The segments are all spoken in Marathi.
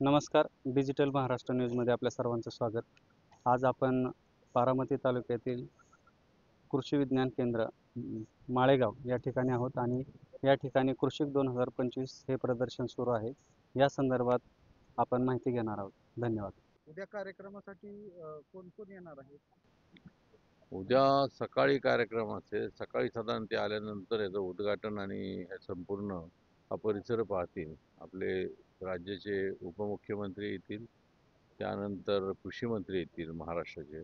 नमस्कार. डिजिटल महाराष्ट्र न्यूजमध्ये आपल्या सर्वांचं स्वागत. आज आपण बारामती तालुक्यातील कृषी विज्ञान केंद्र माळेगाव या ठिकाणी आहोत आणि या ठिकाणी कृषी 2025 हे प्रदर्शन सुरू आहे. या संदर्भात आपण माहिती घेणार आहोत. धन्यवाद. उद्या कार्यक्रमासाठी कोण कोण येणार आहे? उद्या सकाळी कार्यक्रम असेल. सकाळी साधारण ते आल्यानंतर याचं उद्घाटन आणि हे संपूर्ण हा परिसर पाहतील. आपले राज्याचे उपमुख्यमंत्री येतील, त्यानंतर कृषी मंत्री येतील महाराष्ट्राचे,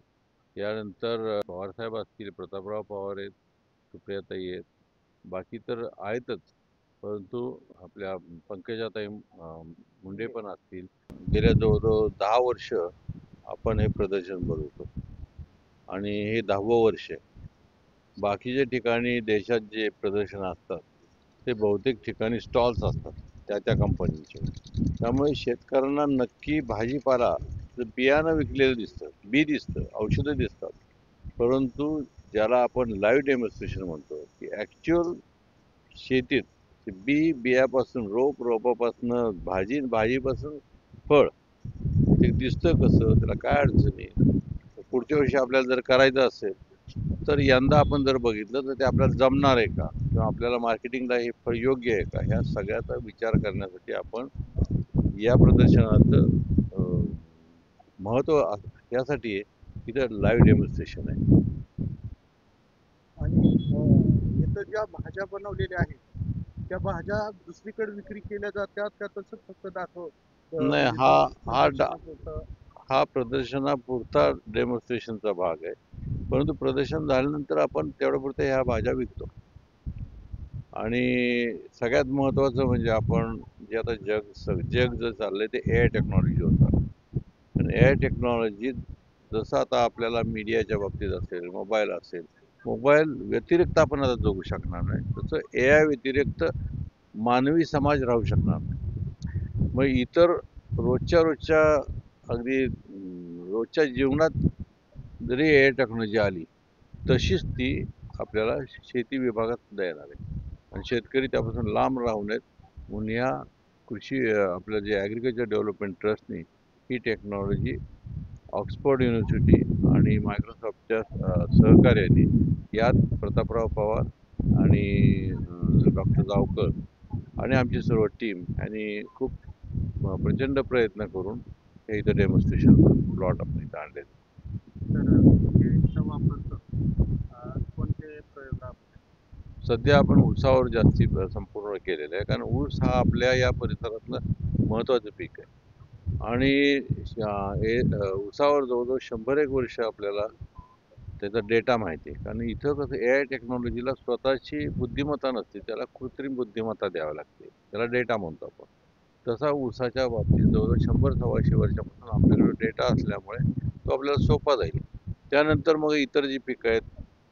यानंतर पवारसाहेब असतील, प्रतापराव पवार आहेत, सुप्रियाताई आहेत, बाकी तर आहेतच, परंतु आपल्या पंकजाताई मुंडे पण असतील. गेल्या जवळजवळ 10 वर्ष आपण हे प्रदर्शन भरवतो आणि हे 10वं वर्ष आहे. बाकीच्या ठिकाणी देशात जे प्रदर्शन असतात ते बहुतेक ठिकाणी स्टॉल्स असतात त्या कंपनीचे. त्यामुळे शेतकऱ्यांना नक्की भाजीपाला बियाणं विकलेलं दिसतं, बी दिसतं, औषधं दिसतात, परंतु ज्याला आपण लाईव्ह डेमॉन्स्ट्रेशन म्हणतो की ॲक्च्युअल शेतीत बियापासून रोपापासून भाजीपासून फळ ते दिसतं कसं, त्याला काय अडचणी, पुढच्या वर्षी आपल्याला जर करायचं असेल तर यंदा आपण जर बघितलं तर ते आपल्याला जमणार आहे का, किंवा आपल्याला मार्केटिंगला हे फळ योग्य आहे का, ह्या सगळ्याचा विचार करण्यासाठी आपण या प्रदर्शनाचं महत्त्व यासाठी आहे की तर लाईव्ह डेमॉन्स्ट्रेशन आहे. आणि इथं ज्या भाज्या बनवलेल्या आहेत त्या भाज्या दुसरीकडे विक्री केल्या जातात का तसं फक्त नाही, इथं हा प्रदर्शनापुरतं? हा प्रदर्शनापुरता डेमॉन्स्ट्रेशनचा भाग आहे, परंतु प्रदर्शन झाल्यानंतर आपण तेवढ्यापुरत्या ह्या भाज्या विकतो. आणि सगळ्यात महत्त्वाचं म्हणजे आपण जे आता जग जर चाललंय ते ए आय टेक्नॉलॉजी होतं. आणि ए आय टेक्नॉलॉजी जसं आता आपल्याला मीडियाच्या बाबतीत असेल, मोबाईल व्यतिरिक्त आपण आता जगू शकणार नाही, तसं ए आय व्यतिरिक्त मानवी समाज राहू शकणार नाही. मग इतर रोजच्या अगदी रोजच्या जीवनात जरी ए आय टेक्नॉलॉजी आली तशीच ती आपल्याला शेती विभागात सुद्धा येणार आहे आणि शेतकरी त्यापासून लांब राहू नयेत म्हणून या आपलं जे ॲग्रिकल्चर डेव्हलपमेंट ट्रस्टने ही टेक्नॉलॉजी ऑक्सफोर्ड युनिव्हर्सिटी आणि मायक्रोसॉफ्टच्या सहकार्याने यात प्रतापराव पवार आणि डॉक्टर जावकर आणि आमची सर्व टीम यांनी खूप प्रचंड प्रयत्न करून हे इथं डेमॉन्स्ट्रेशन प्लॉट आपण इथं आणले. तर इथं वापरतो कोणते प्रयोग राबवले? सध्या आपण ऊसावर जास्ती संपूर्ण केलेलं आहे, कारण ऊस हा आपल्या या परिसरातलं महत्त्वाचं पीक आहे आणि ऊसावर जवळजवळ 100-1 वर्ष आपल्याला त्याचा डेटा माहिती आहे. कारण इथं कसं ए आय टेक्नॉलॉजीला स्वतःची बुद्धिमत्ता नसते, त्याला कृत्रिम बुद्धिमत्ता द्यावी लागते, त्याला डेटा म्हणतो आपण. तसा ऊसाच्या बाबतीत जवळजवळ 100-125 वर्षापासून आपल्याकडे डेटा असल्यामुळे तो आपल्याला सोपा जाईल. त्यानंतर मग इतर जी पिकं आहेत,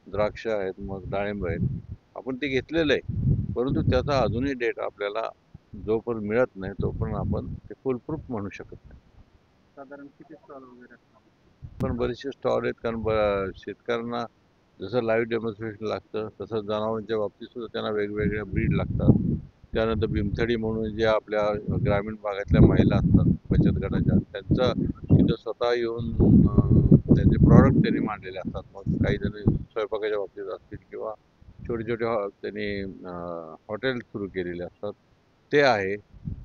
द्राक्ष आहेत, मग डाळिंब आहेत, आपण ते घेतलेलं आहे, परंतु त्याचा अजूनही डेटा आपल्याला जोपर्यंत मिळत नाही तोपर्यंत आपण ते फुलप्रूफ म्हणू शकत नाही. साधारण किती स्टॉल वगैरे असणार? पण बरेचसे स्टॉल आहेत, कारण शेतकऱ्यांना जसं लाईव्ह डेमॉन्स्ट्रेशन लागतं तसं जनावरांच्या बाबतीत सुद्धा त्यांना वेगवेगळ्या ब्रीड लागतात. त्यानंतर भीमथडी म्हणून जे आपल्या ग्रामीण भागातल्या महिला असतात बचत गटाच्या, त्यांचं तिथं स्वतः येऊन त्यांचे प्रॉडक्ट त्यांनी मांडलेले असतात. मग काही जण स्वयंपाकाच्या बाबतीत असतील किंवा छोटे छोटे त्यांनी हॉटेल सुरू केलेले असतात, ते आहे.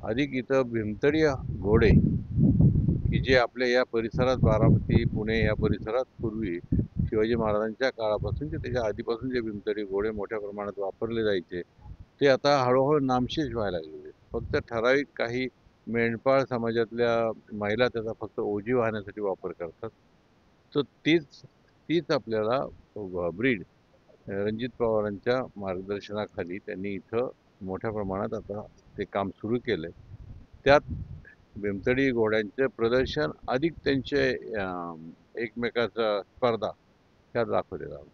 अधिक इथं भीमथडी घोडे की जे आपल्या या परिसरात बारामती, पुणे या परिसरात पूर्वी शिवाजी महाराजांच्या काळापासून ते त्याच्या आधीपासून जे भीमथडी घोडे मोठ्या प्रमाणात वापरले जायचे, ते आता हळूहळू नामशेष व्हायला लागलेले. फक्त ठराविक काही मेंढपाळ समाजातल्या महिला त्याचा फक्त ओझी वाहण्यासाठी वापर करतात. तर तीच आपल्याला ब्रीड रणजित पवारांच्या मार्गदर्शनाखाली त्यांनी इथं मोठ्या प्रमाणात आता ते काम सुरू केलंय. त्यात भीमथडी घोड्यांचे प्रदर्शन अधिक त्यांचे एकमेकाचा स्पर्धा त्यात दाखवले जातात.